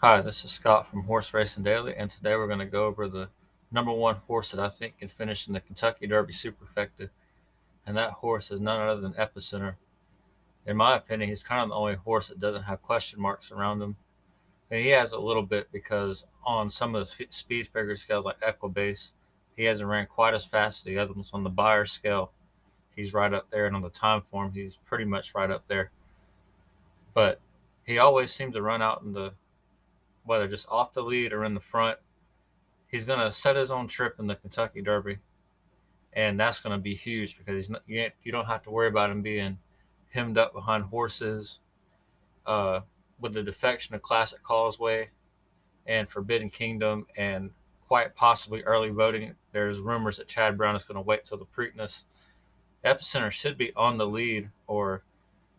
Hi, this is Scott from Horse Racing Daily, and today we're going to go over the number one horse that I think can finish in the Kentucky Derby Superfecta, and that horse is none other than Epicenter. In my opinion, he's kind of the only horse that doesn't have question marks around him. And he has a little bit because on some of the speed figure scales like Equibase, he hasn't ran quite as fast as the other ones. On the Beyer scale, he's right up there, and on the time form, he's pretty much right up there. But he always seems to run out in the whether just off the lead or in the front. He's going to set his own trip in the Kentucky Derby, and that's going to be huge because you don't have to worry about him being hemmed up behind horses. Uh, with the defection of Classic Causeway and Forbidden Kingdom, and quite possibly early voting, there's rumors that Chad Brown is going to wait till the Preakness. Epicenter should be on the lead or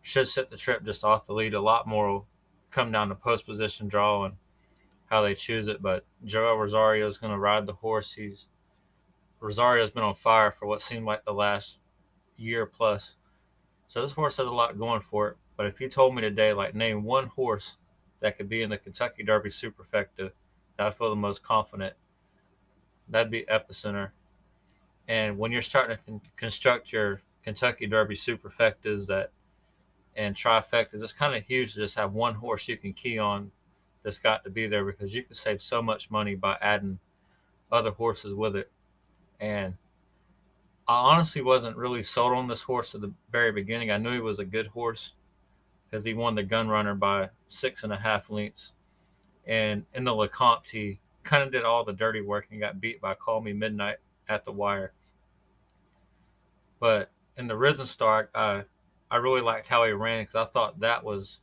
should set the trip just off the lead. A lot more will come down to post position draw and how they choose it, but Joel Rosario is going to ride the horse. Rosario's been on fire for what seemed like the last year plus. So this horse has a lot going for it. But if you told me today, like, name one horse that could be in the Kentucky Derby Superfecta that I feel the most confident, that'd be Epicenter. And when you're starting to construct your Kentucky Derby Superfectas and trifectas, it's kind of huge to just have one horse you can key on that's got to be there because you can save so much money by adding other horses with it. And I honestly wasn't really sold on this horse at the very beginning. I knew he was a good horse because he won the Gun Runner by 6.5 lengths. And in the Lecomte, he kind of did all the dirty work and got beat by Call Me Midnight at the wire. But in the Risen Star, I really liked how he ran because I thought that was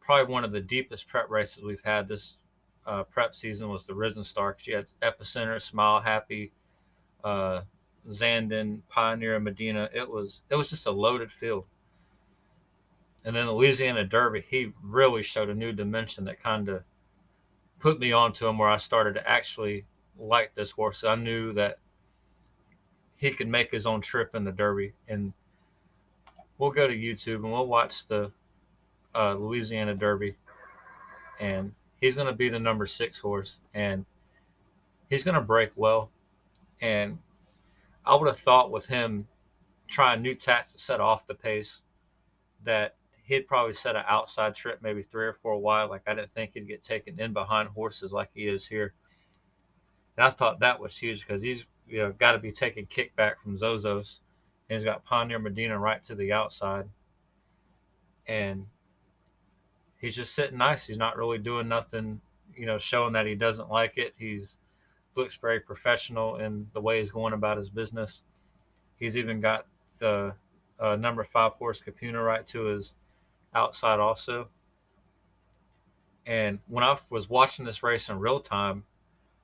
probably one of the deepest prep races we've had this prep season was the Risen Star. She had Epicenter, Smile Happy, uh, Zandon, Pioneer, and Medina. It was just a loaded field. And then the Louisiana Derby, he really showed a new dimension that kind of put me onto him where I started to actually like this horse. I knew that he could make his own trip in the Derby. And we'll go to YouTube and we'll watch the Louisiana Derby. And he's going to be the number 6 horse. And he's going to break well. And I would have thought with him trying new tactics to set off the pace that he'd probably set an outside trip, maybe 3 or 4 wide. Like I didn't think he'd get taken in behind horses like he is here, and I thought that was huge because he's got to be taking kickback from Zozos, and he's got Pioneer Medina right to the outside, and he's just sitting nice. He's not really doing nothing, showing that he doesn't like it. He's looks very professional in the way he's going about his business. He's even got the number 5 horse Capuna right to his outside also. And when I was watching this race in real time,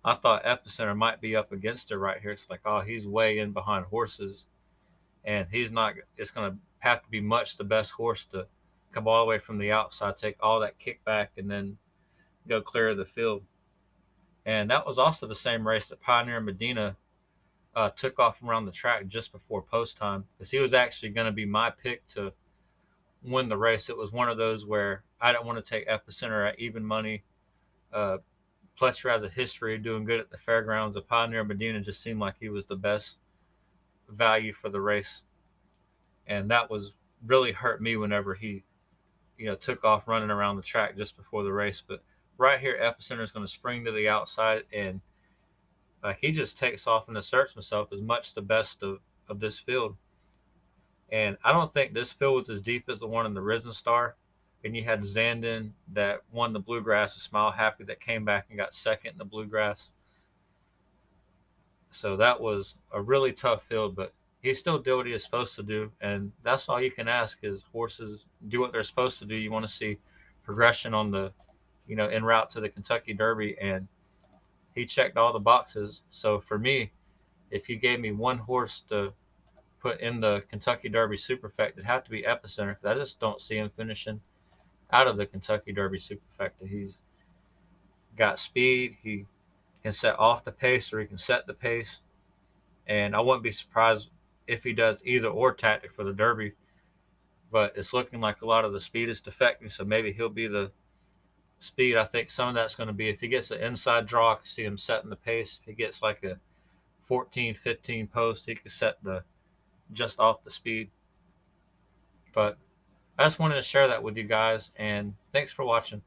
I thought Epicenter might be up against it right here. It's like, oh, he's way in behind horses, and he's not. It's going to have to be much the best horse to come all the way from the outside, take all that kickback, and then go clear of the field. And that was also the same race that Pioneer Medina took off around the track just before post time because he was actually going to be my pick to win the race. It was one of those where I didn't want to take Epicenter at even money. Uh, Pletcher has a history of doing good at the fairgrounds. The Pioneer Medina just seemed like he was the best value for the race, and that was really hurt me whenever he, took off running around the track just before the race. But right here, Epicenter is going to spring to the outside, and he just takes off and asserts himself as much the best of this field. And I don't think this field was as deep as the one in the Risen Star. And you had Zandon that won the Bluegrass, a Smile Happy that came back and got second in the Bluegrass. So that was a really tough field, but he still did what he is supposed to do. And that's all you can ask is horses do what they're supposed to do. You want to see progression on the, en route to the Kentucky Derby. And he checked all the boxes. So for me, if you gave me one horse to put in the Kentucky Derby Superfecta, it'd have to be Epicenter because I just don't see him finishing out of the Kentucky Derby Superfecta. He's got speed. He can set off the pace or he can set the pace. And I wouldn't be surprised if he does either or tactic for the Derby. But it's looking like a lot of the speed is defecting, so maybe he'll be the speed, I think some of that's going to be if he gets an inside draw, I can see him setting the pace. If he gets like a 14, 15 post, he could set the just off the speed. But I just wanted to share that with you guys, and thanks for watching.